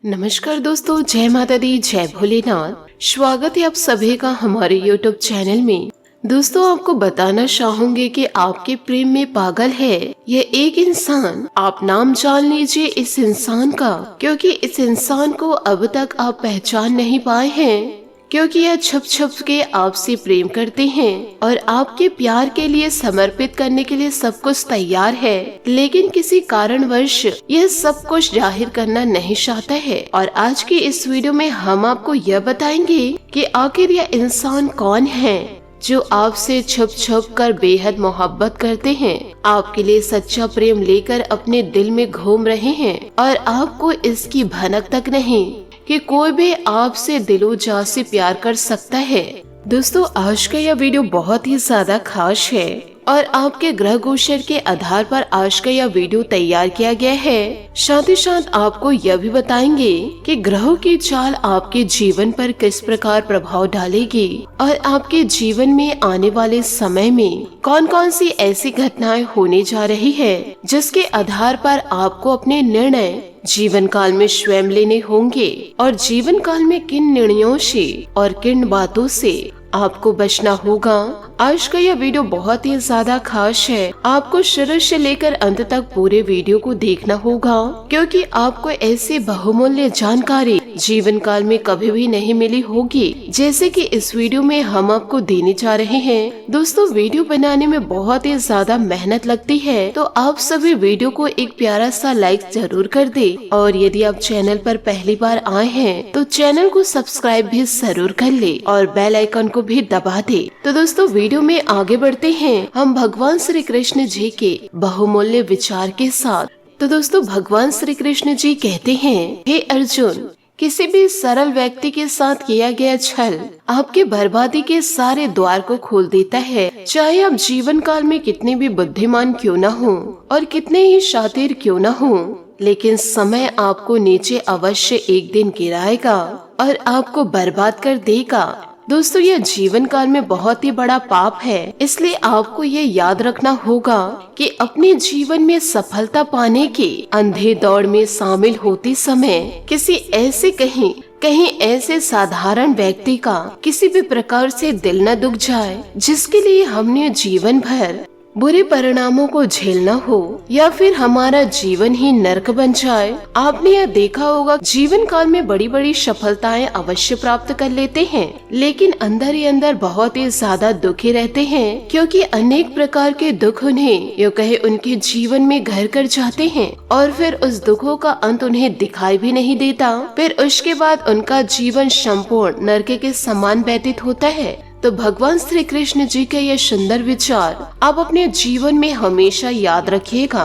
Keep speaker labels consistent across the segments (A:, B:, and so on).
A: नमस्कार दोस्तों, जय माता दी, जय भोलेनाथ। स्वागत है आप सभी का हमारे YouTube चैनल में। दोस्तों, आपको बताना चाहूंगी कि आपके प्रेम में पागल है यह एक इंसान। आप नाम जान लीजिए इस इंसान का, क्योंकि इस इंसान को अब तक आप पहचान नहीं पाए हैं, क्योंकि यह छुप छुप के आपसे प्रेम करते हैं और आपके प्यार के लिए समर्पित करने के लिए सब कुछ तैयार है, लेकिन किसी कारणवश यह सब कुछ जाहिर करना नहीं चाहता है। और आज की इस वीडियो में हम आपको यह बताएंगे कि आखिर यह इंसान कौन है जो आपसे छुप छुप कर बेहद मोहब्बत करते हैं, आपके लिए सच्चा प्रेम लेकर अपने दिल में घूम रहे हैं और आपको इसकी भनक तक नहीं कि कोई भी आपसे दिलो जान से प्यार कर सकता है। दोस्तों, आज का यह वीडियो बहुत ही ज्यादा खास है और आपके ग्रह गोचर के आधार पर आज का यह वीडियो तैयार किया गया है। साथ ही साथ आपको यह भी बताएंगे कि ग्रहों की चाल आपके जीवन पर किस प्रकार प्रभाव डालेगी और आपके जीवन में आने वाले समय में कौन कौन सी ऐसी घटनाएं होने जा रही है जिसके आधार पर आपको अपने निर्णय जीवन काल में स्वयं लेने होंगे और जीवन काल में किन निर्णयों से और किन बातों से आपको बचना होगा। आज का यह वीडियो बहुत ही ज्यादा खास है। आपको शुरू से लेकर अंत तक पूरे वीडियो को देखना होगा, क्योंकि आपको ऐसी बहुमूल्य जानकारी जीवन काल में कभी भी नहीं मिली होगी जैसे कि इस वीडियो में हम आपको देने जा रहे हैं। दोस्तों, वीडियो बनाने में बहुत ही ज्यादा मेहनत लगती है, तो आप सभी वीडियो को एक प्यारा सा लाइक जरूर कर दे और यदि आप चैनल पर पहली बार आए हैं तो चैनल को सब्सक्राइब भी जरूर कर ले और बेल आइकन को भी दबा दे। तो दोस्तों, वीडियो में आगे बढ़ते हैं हम भगवान श्री कृष्ण जी के बहुमूल्य विचार के साथ। तो दोस्तों, भगवान श्री कृष्ण जी कहते हैं, हे अर्जुन, किसी भी सरल व्यक्ति के साथ किया गया छल आपके बर्बादी के सारे द्वार को खोल देता है। चाहे आप जीवन काल में कितने भी बुद्धिमान क्यों न हो और कितने ही शातिर क्यों न हो, लेकिन समय आपको नीचे अवश्य एक दिन गिराएगा और आपको बर्बाद कर देगा। दोस्तों, यह जीवन काल में बहुत ही बड़ा पाप है, इसलिए आपको ये याद रखना होगा कि अपने जीवन में सफलता पाने के अंधे दौड़ में शामिल होते समय किसी ऐसे कहीं ऐसे साधारण व्यक्ति का किसी भी प्रकार से दिल न दुख जाए जिसके लिए हमने जीवन भर बुरे परिणामों को झेलना हो या फिर हमारा जीवन ही नरक बन जाए। आपने यह देखा होगा, जीवन काल में बड़ी बड़ी सफलताएं अवश्य प्राप्त कर लेते हैं, लेकिन अंदर ही अंदर बहुत ही ज्यादा दुखी रहते हैं, क्योंकि अनेक प्रकार के दुख उन्हें यूँ कहे उनके जीवन में घर कर जाते हैं और फिर उस दुखों का अंत उन्हें दिखाई भी नहीं देता। फिर उसके बाद उनका जीवन संपूर्ण नरक के समान व्यतीत होता है। तो भगवान श्री कृष्ण जी के ये सुंदर विचार आप अपने जीवन में हमेशा याद रखिएगा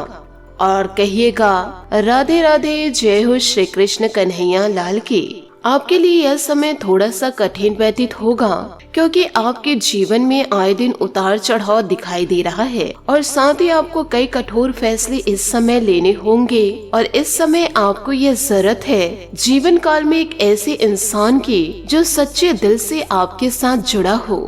A: और कहिएगा, राधे राधे, जय हो श्री कृष्ण कन्हैया लाल की। आपके लिए यह समय थोड़ा सा कठिन व्यतीत होगा, क्योंकि आपके जीवन में आए दिन उतार चढ़ाव दिखाई दे रहा है और साथ ही आपको कई कठोर फैसले इस समय लेने होंगे। और इस समय आपको यह जरूरत है जीवन काल में एक ऐसे इंसान की जो सच्चे दिल से आपके साथ जुड़ा हो,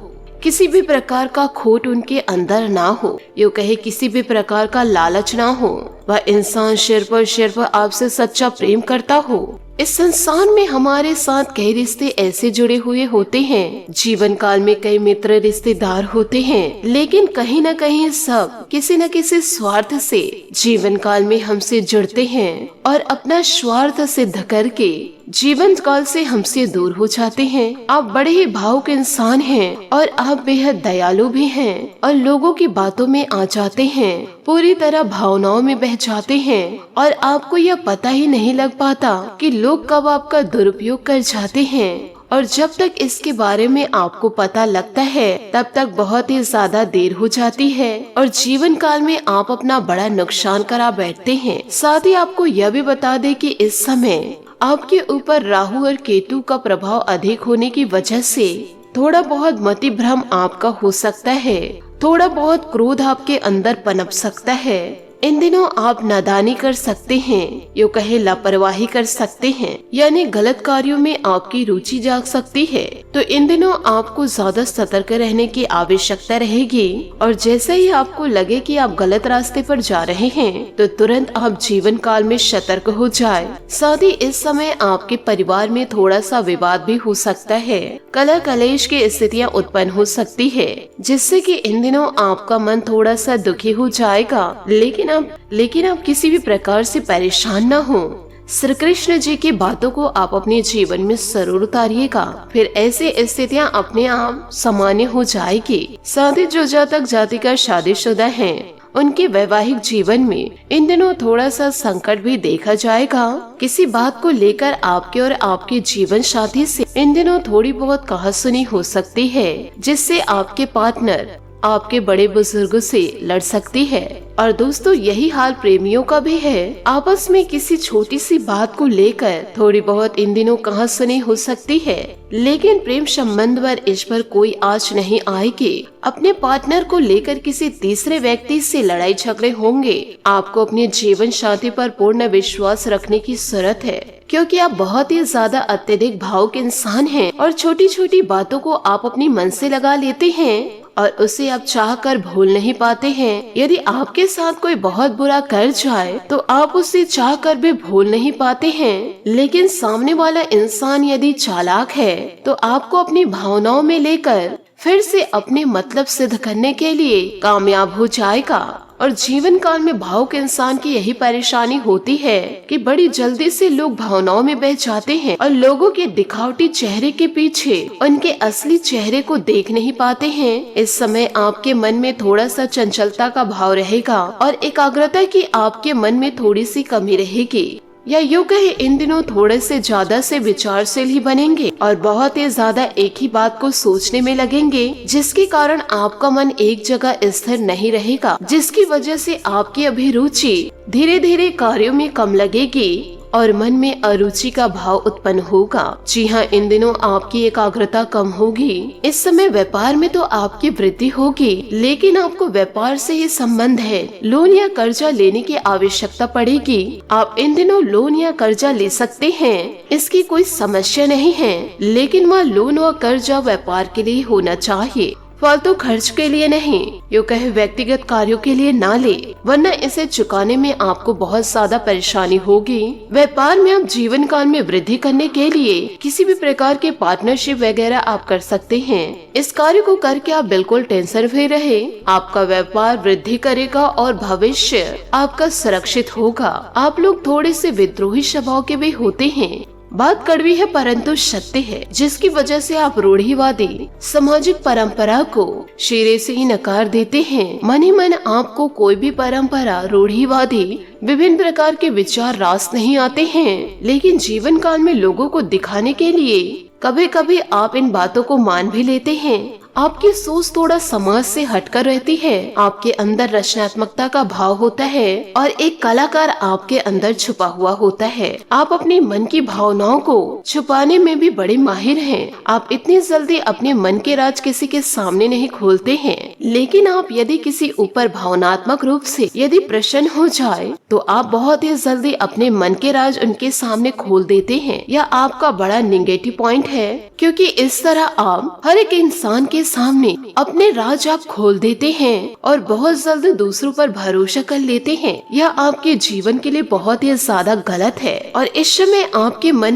A: किसी भी प्रकार का खोट उनके अंदर ना हो, यूँ कहे किसी भी प्रकार का लालच ना हो। वह इंसान सिर्फ आपसे सच्चा प्रेम करता हो। इस संसार में हमारे साथ कई रिश्ते ऐसे जुड़े हुए होते हैं, जीवन काल में कई मित्र रिश्तेदार होते हैं, लेकिन कहीं न कहीं सब किसी न किसी स्वार्थ से जीवन काल में हमसे जुड़ते हैं और अपना स्वार्थ सिद्ध करके जीवन काल से हमसे दूर हो जाते हैं। आप बड़े ही भावुक इंसान हैं और आप बेहद दयालु भी हैं और लोगों की बातों में आ जाते हैं, पूरी तरह भावनाओं में बह जाते हैं और आपको यह पता ही नहीं लग पाता कि लोग कब आपका दुरुपयोग कर जाते हैं। और जब तक इसके बारे में आपको पता लगता है तब तक बहुत ही ज्यादा देर हो जाती है और जीवन काल में आप अपना बड़ा नुकसान करा बैठते हैं। साथ ही आपको यह भी बता दे कि इस समय आपके ऊपर राहु और केतु का प्रभाव अधिक होने की वजह से थोड़ा बहुत मति भ्रम आपका हो सकता है, थोड़ा बहुत क्रोध आपके अंदर पनप सकता है। इन दिनों आप नादानी कर सकते हैं, यूँ कहे लापरवाही कर सकते हैं, यानी गलत कार्यों में आपकी रुचि जाग सकती है। तो इन दिनों आपको ज्यादा सतर्क रहने की आवश्यकता रहेगी और जैसे ही आपको लगे कि आप गलत रास्ते पर जा रहे हैं तो तुरंत आप जीवन काल में सतर्क हो जाए। साथ ही इस समय आपके परिवार में थोड़ा सा विवाद भी हो सकता है, कलह कलेश की स्थितियाँ उत्पन्न हो सकती है, जिससे कि इन दिनों आपका मन थोड़ा सा दुखी हो जाएगा। लेकिन आप किसी भी प्रकार से परेशान न हो। श्री कृष्ण जी की बातों को आप अपने जीवन में जरूर उतारिएगा, फिर ऐसी स्थितियाँ अपने आप सामान्य हो जाएगी। साथ ही जो जातक जातिका शादीशुदा हैं, उनके वैवाहिक जीवन में इन दिनों थोड़ा सा संकट भी देखा जाएगा। किसी बात को लेकर आपके और आपके जीवन साथी से इन दिनों थोड़ी बहुत कहासुनी हो सकती है, जिससे आपके पार्टनर आपके बड़े बुजुर्गों से लड़ सकती है। और दोस्तों यही हाल प्रेमियों का भी है। आपस में किसी छोटी सी बात को लेकर थोड़ी बहुत इन दिनों कहासुनी हो सकती है, लेकिन प्रेम संबंध पर इस पर कोई आँच नहीं आएगी। अपने पार्टनर को लेकर किसी तीसरे व्यक्ति से लड़ाई झगड़े होंगे। आपको अपने जीवन साथी पर पूर्ण विश्वास रखने की जरूरत है, क्योंकि आप बहुत ही ज्यादा अत्यधिक भावुक इंसान हैं और छोटी छोटी बातों को आप अपनी मन से लगा लेते हैं और उसे आप चाह कर भूल नहीं पाते हैं। यदि आपके साथ कोई बहुत बुरा कर जाए तो आप उसे चाह कर भी भूल नहीं पाते हैं, लेकिन सामने वाला इंसान यदि चालाक है तो आपको अपनी भावनाओं में लेकर फिर से अपने मतलब सिद्ध करने के लिए कामयाब हो जाएगा। और जीवन काल में भावुक इंसान की यही परेशानी होती है कि बड़ी जल्दी से लोग भावनाओं में बह जाते हैं और लोगों के दिखावटी चेहरे के पीछे उनके असली चेहरे को देख नहीं पाते हैं। इस समय आपके मन में थोड़ा सा चंचलता का भाव रहेगा और एकाग्रता की आपके मन में थोड़ी सी कमी रहेगी, या यूँ कहे इन दिनों थोड़े से ज्यादा से विचारशील ही बनेंगे और बहुत ही ज्यादा एक ही बात को सोचने में लगेंगे, जिसके कारण आपका मन एक जगह स्थिर नहीं रहेगा, जिसकी वजह से आपकी अभिरुचि धीरे धीरे कार्यों में कम लगेगी और मन में अरुचि का भाव उत्पन्न होगा। जी हाँ, इन दिनों आपकी एकाग्रता कम होगी। इस समय व्यापार में तो आपकी वृद्धि होगी, लेकिन आपको व्यापार से ही संबंध है। लोन या कर्जा लेने की आवश्यकता पड़ेगी। आप इन दिनों लोन या कर्जा ले सकते हैं, इसकी कोई समस्या नहीं है, लेकिन वह लोन व कर्जा व्यापार के लिए होना चाहिए, फालतू खर्च के लिए नहीं। यूँ कहे व्यक्तिगत कार्यों के लिए ना ले, वरना इसे चुकाने में आपको बहुत ज्यादा परेशानी होगी। व्यापार में आप जीवन काल में वृद्धि करने के लिए किसी भी प्रकार के पार्टनरशिप वगैरह आप कर सकते हैं। इस कार्य को करके आप बिल्कुल टेंशन फ्री रहे। आपका व्यापार वृद्धि करेगा और भविष्य आपका सुरक्षित होगा। आप लोग थोड़े से विद्रोही स्वभाव के भी होते हैं। बात कड़वी है परंतु सत्य है, जिसकी वजह से आप रूढ़िवादी सामाजिक परंपरा को सिरे से ही नकार देते हैं। मन ही मन आपको कोई भी परंपरा, रूढ़िवादी विभिन्न प्रकार के विचार रास नहीं आते हैं, लेकिन जीवन काल में लोगों को दिखाने के लिए कभी कभी आप इन बातों को मान भी लेते हैं। आपकी सोच थोड़ा समाज से हटकर रहती है। आपके अंदर रचनात्मकता का भाव होता है और एक कलाकार आपके अंदर छुपा हुआ होता है। आप अपने मन की भावनाओं को छुपाने में भी बड़े माहिर हैं। आप इतनी जल्दी अपने मन के राज किसी के सामने नहीं खोलते हैं, लेकिन आप यदि किसी ऊपर भावनात्मक रूप से यदि प्रसन्न हो जाए तो आप बहुत ही जल्दी अपने मन के राज उनके सामने खोल देते हैं। यह आपका बड़ा निगेटिव पॉइंट है, क्योंकि इस तरह आप हर एक इंसान के सामने अपने राज आप खोल देते हैं और बहुत जल्द दूसरों पर भरोसा कर लेते हैं। यह आपके जीवन के लिए बहुत ही ज्यादा गलत है और इस समय आपके मन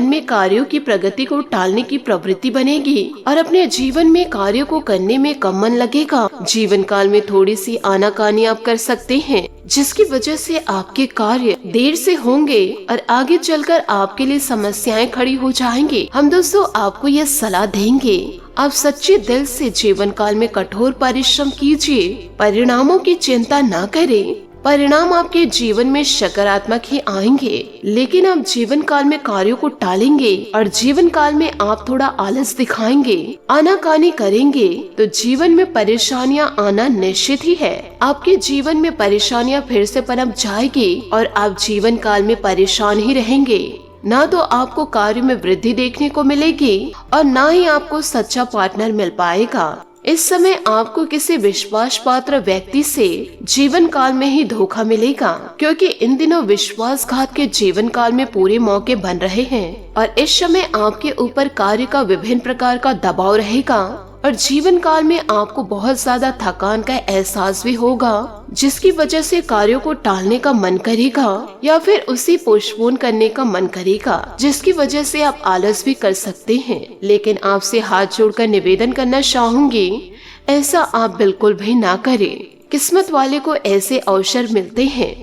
A: में कार्यों की प्रगति को टालने की प्रवृत्ति बनेगी और अपने जीवन में कार्यों को करने में कम मन लगेगा। जीवन काल में थोड़ी सी आनाकानी आप कर सकते हैं, जिसकी वजह से आपके कार्य देर से होंगे और आगे चलकर आपके लिए समस्याएं खड़ी हो जाएंगी। हम दोस्तों आपको यह सलाह देंगे, आप सच्चे दिल से जीवन काल में कठोर परिश्रम कीजिए। परिणामों की चिंता न करें। परिणाम आपके जीवन में सकारात्मक ही आएंगे, लेकिन आप जीवन काल में कार्यों को टालेंगे और जीवन काल में आप थोड़ा आलस दिखाएंगे, आनाकानी करेंगे तो जीवन में परेशानियां आना निश्चित ही है। आपके जीवन में परेशानियां फिर से पनप जाएगी और आप जीवन काल में परेशान ही रहेंगे। ना तो आपको कार्य में वृद्धि देखने को मिलेगी और ना ही आपको सच्चा पार्टनर मिल पाएगा। इस समय आपको किसी विश्वास पात्र व्यक्ति से जीवन काल में ही धोखा मिलेगा, क्योंकि इन दिनों विश्वासघात के जीवन काल में पूरे मौके बन रहे हैं और इस समय आपके ऊपर कार्य का विभिन्न प्रकार का दबाव रहेगा और जीवन काल में आपको बहुत ज्यादा थकान का एहसास भी होगा, जिसकी वजह से कार्यों को टालने का मन करेगा या फिर उसे पोस्टपोन करने का मन करेगा, जिसकी वजह से आप आलस भी कर सकते हैं। लेकिन आपसे हाथ जोड़कर निवेदन करना चाहूंगी, ऐसा आप बिल्कुल भी ना करें। किस्मत वाले को ऐसे अवसर मिलते हैं,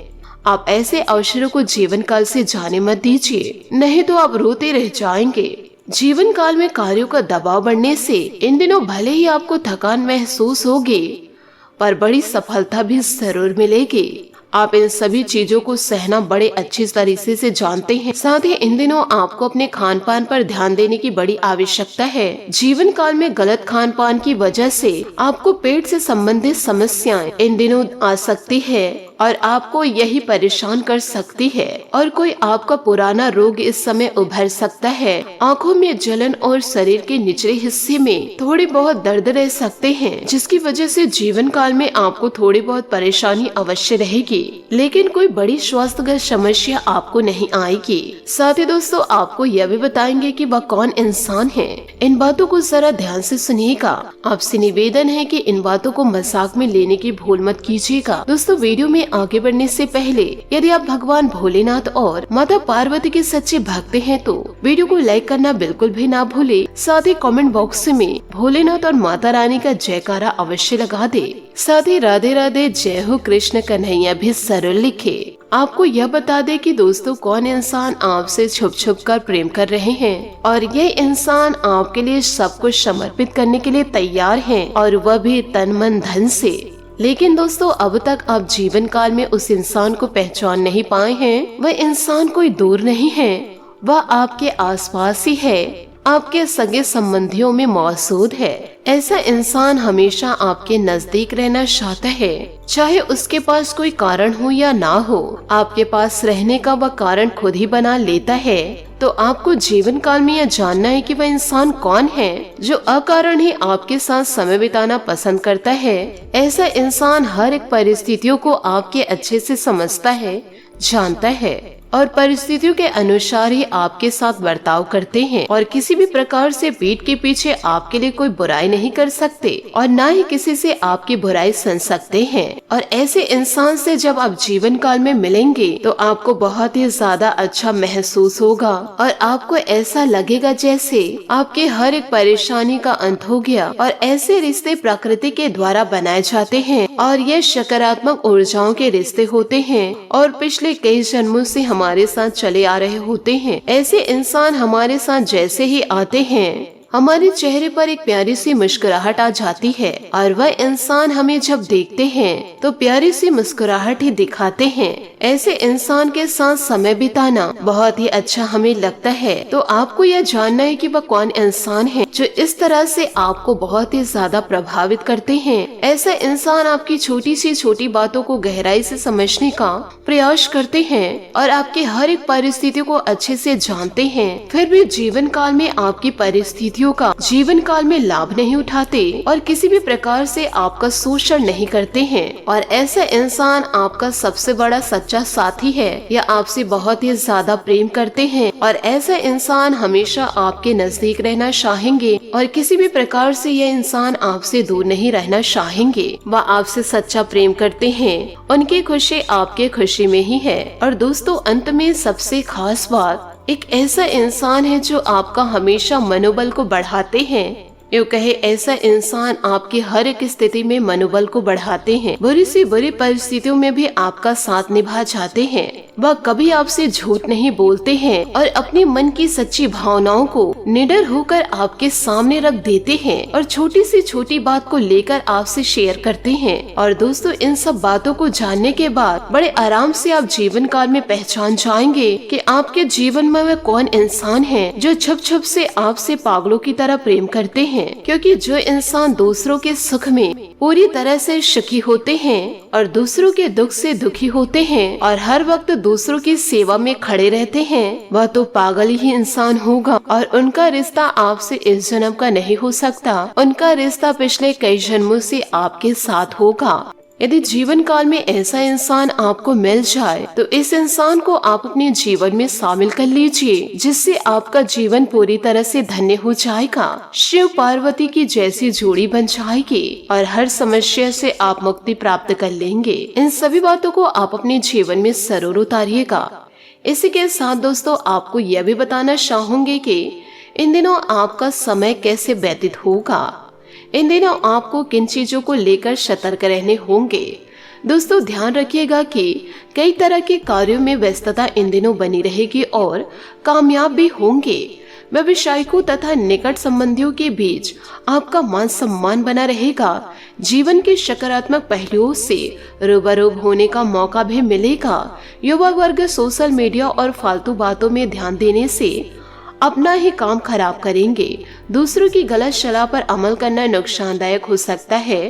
A: आप ऐसे अवसरों को जीवन काल से जाने मत दीजिए, नहीं तो आप रोते रह जाएंगे। जीवन काल में कार्यों का दबाव बढ़ने से इन दिनों भले ही आपको थकान महसूस होगी, पर बड़ी सफलता भी जरूर मिलेगी। आप इन सभी चीजों को सहना बड़े अच्छी तरीके से जानते हैं। साथ ही इन दिनों आपको अपने खान पान पर ध्यान देने की बड़ी आवश्यकता है। जीवन काल में गलत खान पान की वजह से आपको पेट से संबंधित समस्याएं इन दिनों आ सकती है और आपको यही परेशान कर सकती है और कोई आपका पुराना रोग इस समय उभर सकता है। आंखों में जलन और शरीर के निचले हिस्से में थोड़ी बहुत दर्द रह सकते हैं, जिसकी वजह से जीवन काल में आपको थोड़ी बहुत परेशानी अवश्य रहेगी, लेकिन कोई बड़ी स्वास्थ्यगत समस्या आपको नहीं आएगी। साथ ही दोस्तों आपको यह भी बताएंगे कि वह कौन इंसान है। इन बातों को जरा ध्यान से सुनिएगा। आपसे निवेदन है कि इन बातों को मजाक में लेने की भूल मत कीजिएगा। दोस्तों वीडियो में आगे बढ़ने से पहले यदि आप भगवान भोलेनाथ और माता पार्वती के सच्चे भक्त हैं तो वीडियो को लाइक करना बिल्कुल भी ना भूले। साथ ही कमेंट बॉक्स में भोलेनाथ और माता रानी का जयकारा अवश्य लगा दे। साथ ही राधे राधे जय हो कृष्ण कन्हैया भी जरूर लिखे। आपको यह बता दे कि दोस्तों कौन इंसान आपसे छुप छुप कर प्रेम कर रहे हैं और ये इंसान आपके लिए सब कुछ समर्पित करने के लिए तैयार है और वह भी तन मन धन से। लेकिन दोस्तों अब तक आप जीवन काल में उस इंसान को पहचान नहीं पाए हैं। वह इंसान कोई दूर नहीं है, वह आपके आसपास ही है, आपके सगे संबंधियों में मौजूद है। ऐसा इंसान हमेशा आपके नजदीक रहना चाहता है, चाहे उसके पास कोई कारण हो या ना हो। आपके पास रहने का वह कारण खुद ही बना लेता है। तो आपको जीवन काल में यह जानना है कि वह इंसान कौन है जो अकारण ही आपके साथ समय बिताना पसंद करता है। ऐसा इंसान हर एक परिस्थितियों को आपके अच्छे से समझता है, जानता है और परिस्थितियों के अनुसार ही आपके साथ बर्ताव करते हैं और किसी भी प्रकार से पीठ के पीछे आपके लिए कोई बुराई नहीं कर सकते और ना ही किसी से आपकी बुराई सुन सकते हैं। और ऐसे इंसान से जब आप जीवन काल में मिलेंगे तो आपको बहुत ही ज्यादा अच्छा महसूस होगा और आपको ऐसा लगेगा जैसे आपके हर एक परेशानी का अंत हो गया। और ऐसे रिश्ते प्रकृति के द्वारा बनाए जाते हैं और ये सकारात्मक ऊर्जाओं के रिश्ते होते हैं और पिछले कई जन्मों से हमारे साथ चले आ रहे होते हैं। ऐसे इंसान हमारे साथ जैसे ही आते हैं हमारे चेहरे पर एक प्यारी सी मुस्कुराहट आ जाती है और वह इंसान हमें जब देखते हैं तो प्यारी सी मुस्कुराहट ही दिखाते हैं। ऐसे इंसान के साथ समय बिताना बहुत ही अच्छा हमें लगता है। तो आपको यह जानना है कि वह कौन इंसान है जो इस तरह से आपको बहुत ही ज्यादा प्रभावित करते हैं। ऐसा इंसान आपकी छोटी सी छोटी बातों को गहराई से समझने का प्रयास करते हैं और आपके हर एक परिस्थितियों को अच्छे से जानते हैं, फिर भी जीवन काल में आपकी परिस्थितियों का जीवन काल में लाभ नहीं उठाते और किसी भी प्रकार से आपका शोषण नहीं करते हैं। और ऐसा इंसान आपका सबसे बड़ा सच्चा साथी है या आपसे बहुत ही ज्यादा प्रेम करते हैं और ऐसा इंसान हमेशा आपके नजदीक रहना चाहेंगे और किसी भी प्रकार से यह इंसान आपसे दूर नहीं रहना चाहेंगे। वह आपसे सच्चा प्रेम करते हैं, उनकी खुशी आपके खुशी में ही है। और दोस्तों अंत में सबसे खास बात, एक ऐसा इंसान है जो आपका हमेशा मनोबल को बढ़ाते हैं। यूँ कहे ऐसा इंसान आपकी हर एक स्थिति में मनोबल को बढ़ाते हैं। बुरी से बुरी परिस्थितियों में भी आपका साथ निभा जाते हैं। वह कभी आपसे झूठ नहीं बोलते हैं और अपने मन की सच्ची भावनाओं को निडर होकर आपके सामने रख देते हैं और छोटी से छोटी बात को लेकर आपसे शेयर करते हैं। और दोस्तों इन सब बातों को जानने के बाद बड़े आराम से आप जीवन काल में पहचान जाएंगे कि आपके जीवन में वह कौन इंसान है जो छुप छुप से आपसे पागलों की तरह प्रेम करते हैं। क्योंकि जो इंसान दूसरों के सुख में पूरी तरह से सुखी होते हैं और दूसरों के दुख से दुखी होते हैं और हर वक्त दूसरों की सेवा में खड़े रहते हैं, वह तो पागल ही इंसान होगा और उनका रिश्ता आपसे इस जन्म का नहीं हो सकता। उनका रिश्ता पिछले कई जन्मों से आपके साथ होगा। यदि जीवन काल में ऐसा इंसान आपको मिल जाए तो इस इंसान को आप अपने जीवन में शामिल कर लीजिए, जिससे आपका जीवन पूरी तरह से धन्य हो जाएगा। शिव पार्वती की जैसी जोड़ी बन जाएगी और हर समस्या से आप मुक्ति प्राप्त कर लेंगे। इन सभी बातों को आप अपने जीवन में जरूर उतारिएगा। इसी के साथ दोस्तों आपको यह भी बताना चाहूंगी कि इन दिनों आपका समय कैसे व्यतीत होगा। इन दिनों आपको किन चीजों को लेकर सतर्क रहने होंगे। दोस्तों ध्यान रखिएगा कि कई तरह के कार्यों में व्यस्तता इन दिनों बनी रहेगी और कामयाब भी होंगे। व्यवसायिकों तथा निकट संबंधियों के बीच आपका मान सम्मान बना रहेगा। जीवन के सकारात्मक पहलुओं से रूबरू होने का मौका भी मिलेगा। युवा वर्ग सोशल मीडिया और फालतू बातों में ध्यान देने से अपना ही काम खराब करेंगे। दूसरों की गलत सलाह पर अमल करना नुकसानदायक हो सकता है।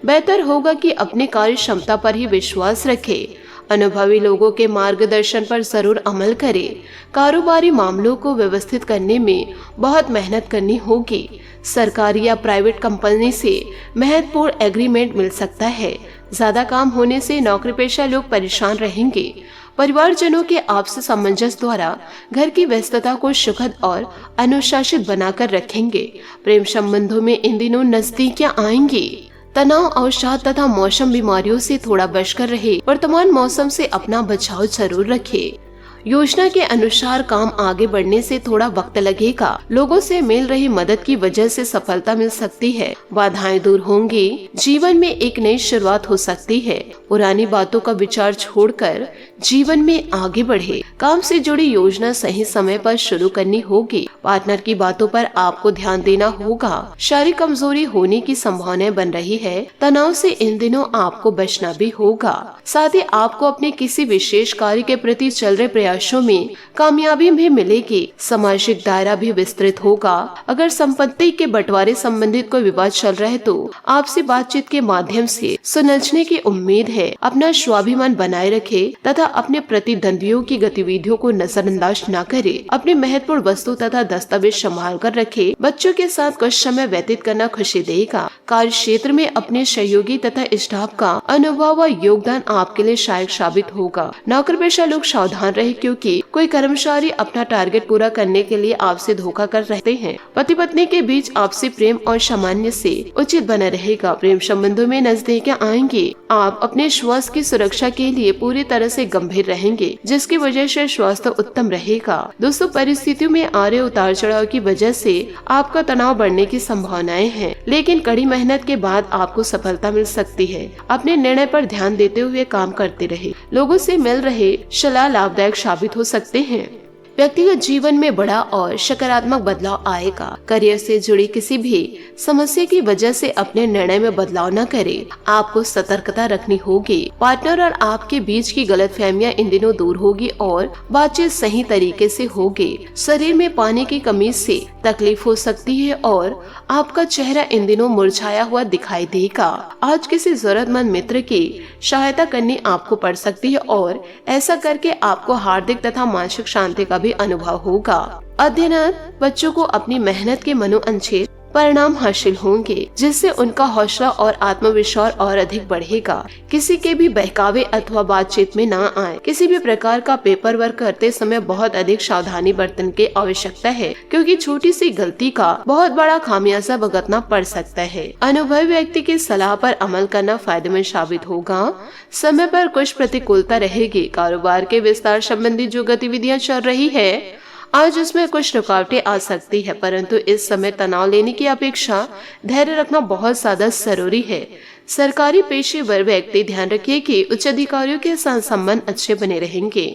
A: बेहतर होगा कि अपने कार्य क्षमता पर ही विश्वास रखें। अनुभवी लोगों के मार्गदर्शन पर जरूर अमल करें। कारोबारी मामलों को व्यवस्थित करने में बहुत मेहनत करनी होगी। सरकारी या प्राइवेट कंपनी से महत्वपूर्ण एग्रीमेंट मिल सकता है। ज्यादा काम होने से नौकरी पेशा लोग परेशान रहेंगे। परिवारजनों के आपसी सामंजस्य द्वारा घर की व्यस्तता को सुखद और अनुशासित बनाकर रखेंगे। प्रेम संबंधों में इन दिनों नजदीकियां आएंगी। तनाव, अवसाद तथा मौसम बीमारियों से थोड़ा बचकर रहे। वर्तमान मौसम से अपना बचाव जरूर रखें। योजना के अनुसार काम आगे बढ़ने से थोड़ा वक्त लगेगा। लोगों से मिल रही मदद की वजह से सफलता मिल सकती है। बाधाएं दूर होंगी। जीवन में एक नई शुरुआत हो सकती है। पुरानी बातों का विचार छोड़कर जीवन में आगे बढ़े। काम से जुड़ी योजना सही समय पर शुरू करनी होगी। पार्टनर की बातों पर आपको ध्यान देना होगा। शारीरिक कमजोरी होने की संभावना बन रही है। तनाव से इन दिनों आपको बचना भी होगा। साथ ही आपको अपने किसी विशेष कार्य के प्रति चल रहे प्रयासों में कामयाबी भी मिलेगी। सामाजिक दायरा भी विस्तृत होगा। अगर संपत्ति के बंटवारे संबंधित कोई विवाद चल रहा है तो आपसी बातचीत के माध्यम से सुलझने की उम्मीद है। अपना स्वाभिमान बनाए रखे तथा अपने प्रतिद्वंदियों की गतिविधियों को नजरअंदाज न करे। अपने महत्वपूर्ण वस्तु तथा दस्तावेज संभाल कर रखे। बच्चों के साथ कुछ समय व्यतीत करना खुशी देगा। कार्य क्षेत्र में अपने सहयोगी तथा स्टाफ का अनुभव व योगदान आपके लिए सहायक साबित होगा। नौकर पेशा लोग सावधान रहे, क्योंकि कोई कर्मचारी अपना टारगेट पूरा करने के लिए आपसे धोखा कर रहते हैं। पति पत्नी के बीच आपसी प्रेम और सामान्य से उचित बना रहेगा। प्रेम संबंधों में नजदीकियां आएंगे। आप अपने श्वास की सुरक्षा के लिए पूरी तरह से गंभीर रहेंगे, जिसकी वजह से स्वास्थ्य उत्तम रहेगा। दोस्तों परिस्थितियों में आ रहे उतार चढ़ाव की वजह से आपका तनाव बढ़ने की संभावनाएं हैं, लेकिन कड़ी मेहनत के बाद आपको सफलता मिल सकती है। अपने निर्णय पर ध्यान देते हुए काम करते रहे। लोगों से मिल रहे सलाह लाभदायक साबित हो सकते हैं। व्यक्तिगत जीवन में बड़ा और सकारात्मक बदलाव आएगा। करियर से जुड़ी किसी भी समस्या की वजह से अपने निर्णय में बदलाव न करें। आपको सतर्कता रखनी होगी। पार्टनर और आपके बीच की गलतफहमियां इन दिनों दूर होगी और बातचीत सही तरीके से होगी। शरीर में पानी की कमी से तकलीफ हो सकती है और आपका चेहरा इन दिनों मुरझाया हुआ दिखाई देगा। आज किसी जरूरतमंद मित्र की सहायता करनी आपको पड़ सकती है और ऐसा करके आपको हार्दिक तथा मानसिक शांति का भी अनुभव होगा। अध्ययनरत बच्चों को अपनी मेहनत के मनोअंचित परिणाम हासिल होंगे, जिससे उनका हौसला और आत्मविश्वास और अधिक बढ़ेगा। किसी के भी बहकावे अथवा बातचीत में ना आए। किसी भी प्रकार का पेपर वर्क करते समय बहुत अधिक सावधानी बरतने की आवश्यकता है, क्योंकि छोटी सी गलती का बहुत बड़ा खामियाजा भुगतना पड़ सकता है। अनुभवी व्यक्ति की सलाह पर अमल करना फायदेमंद साबित होगा। समय पर कुछ प्रतिकूलता रहेगी। कारोबार के विस्तार संबंधी जो गतिविधियां चल रही है, आज उसमें कुछ रुकावटें आ सकती है, परंतु इस समय तनाव लेने की अपेक्षा धैर्य रखना बहुत ज्यादा जरूरी है। सरकारी पेशेवर व्यक्ति ध्यान रखिए कि उच्च अधिकारियों के साथ संबंध अच्छे बने रहेंगे।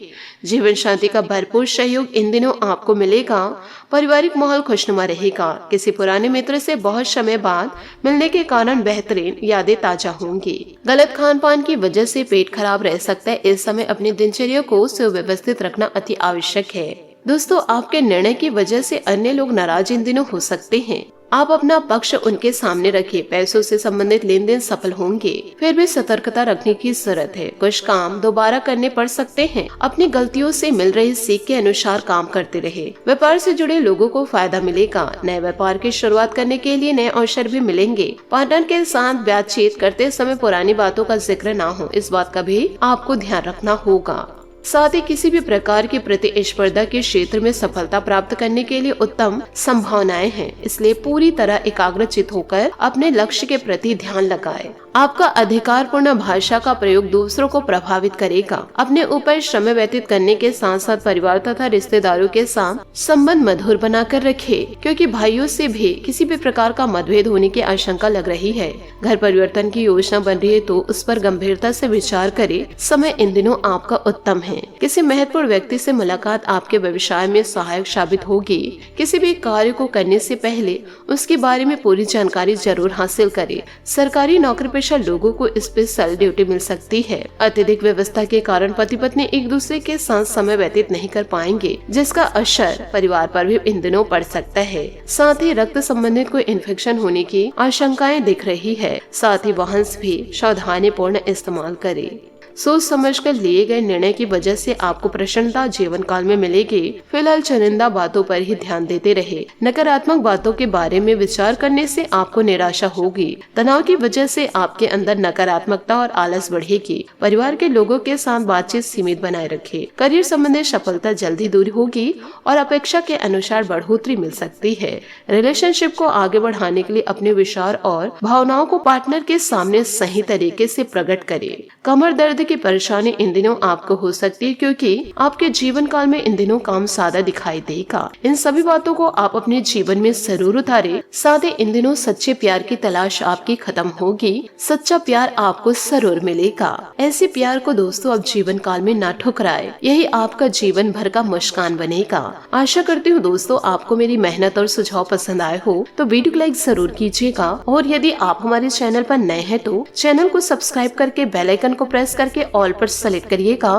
A: जीवन शांति का भरपूर सहयोग इन दिनों आपको मिलेगा। पारिवारिक माहौल खुशनुमा रहेगा। किसी पुराने मित्र से बहुत समय बाद मिलने के कारण बेहतरीन यादें ताजा होंगी। गलत खान पान की वजह से पेट खराब रह सकता है। इस समय अपनी दिनचर्या को सुव्यवस्थित रखना अति आवश्यक है। दोस्तों आपके निर्णय की वजह से अन्य लोग नाराज इन दिनों हो सकते हैं। आप अपना पक्ष उनके सामने रखिए। पैसों से संबंधित लेन देन सफल होंगे, फिर भी सतर्कता रखने की जरूरत है। कुछ काम दोबारा करने पड़ सकते हैं। अपनी गलतियों से मिल रही सीख के अनुसार काम करते रहे। व्यापार से जुड़े लोगों को फायदा मिलेगा। नए व्यापार की शुरुआत करने के लिए नए अवसर भी मिलेंगे। पार्टनर के साथ बातचीत करते समय पुरानी बातों का जिक्र ना हो, इस बात का भी आपको ध्यान रखना होगा। साथ ही किसी भी प्रकार की प्रतिस्पर्धा के क्षेत्र में सफलता प्राप्त करने के लिए उत्तम संभावनाएं हैं, इसलिए पूरी तरह एकाग्रचित होकर अपने लक्ष्य के प्रति ध्यान लगाएं। आपका अधिकारपूर्ण भाषा का प्रयोग दूसरों को प्रभावित करेगा। अपने ऊपर समय व्यतीत करने के साथ साथ परिवार तथा रिश्तेदारों के साथ संबंध मधुर बनाकर रखें, क्योंकि भाइयों से भी किसी भी प्रकार का मतभेद होने की आशंका लग रही है। घर परिवर्तन की योजना बन रही है तो उस पर गंभीरता से विचार करें। समय इन दिनों आपका उत्तम है। किसी महत्वपूर्ण व्यक्ति से मुलाकात आपके व्यवसाय में सहायक साबित होगी। किसी भी कार्य को करने से पहले उसके बारे में पूरी जानकारी जरूर हासिल करें। सरकारी नौकरी पेशा लोगों को स्पेशल ड्यूटी मिल सकती है। अत्यधिक व्यवस्था के कारण पति पत्नी एक दूसरे के साथ समय व्यतीत नहीं कर पाएंगे, जिसका असर परिवार पर भी इन दिनों पड़ सकता है। साथ ही रक्त संबंधित कोई इन्फेक्शन होने की आशंकाएं दिख रही है। साथ ही वाहन भी सावधानी पूर्ण इस्तेमाल करें। सोच समझकर लिए गए निर्णय की वजह से आपको प्रसन्नता जीवन काल में मिलेगी। फिलहाल चुनिंदा बातों पर ही ध्यान देते रहे। नकारात्मक बातों के बारे में विचार करने से आपको निराशा होगी। तनाव की वजह से आपके अंदर नकारात्मकता और आलस बढ़ेगी। परिवार के लोगों के साथ बातचीत सीमित बनाए रखें। करियर संबंधी सफलता जल्दी दूर होगी और अपेक्षा के अनुसार बढ़ोतरी मिल सकती है। रिलेशनशिप को आगे बढ़ाने के लिए अपने विचार और भावनाओं को पार्टनर के सामने सही तरीके से प्रकट करें। कमर दर्द की परेशानी इन दिनों आपको हो सकती है, क्योंकि आपके जीवन काल में इन दिनों काम सादा दिखाई देगा। इन सभी बातों को आप अपने जीवन में जरूर उतारे। साथ ही इन दिनों सच्चे प्यार की तलाश आपकी खत्म होगी। सच्चा प्यार आपको जरूर मिलेगा। ऐसे प्यार को दोस्तों अब जीवन काल में ना ठुकराए, यही आपका जीवन भर का मुस्कान बनेगा। आशा करती हूँ दोस्तों आपको मेरी मेहनत और सुझाव पसंद आए हो तो वीडियो को लाइक जरूर कीजिएगा, और यदि आप हमारे चैनल पर नए हैं तो चैनल को सब्सक्राइब करके बेल आइकन को प्रेस करके ऑल पर सेलेक्ट करिएगा,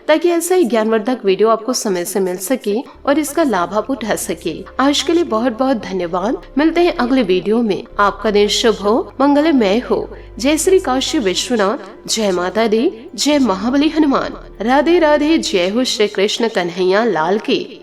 A: ताकि ऐसा ही ज्ञानवर्धक वीडियो आपको समय से मिल सके और इसका लाभ आप उठा सके। आज के लिए बहुत बहुत धन्यवाद। मिलते हैं अगले वीडियो में। आपका दिन शुभ हो, मंगलमय हो। जय श्री काशी विश्वनाथ, जय माता दी, जय महाबली हनुमान। राधे राधे। जय हो श्री कृष्ण कन्हैया लाल की।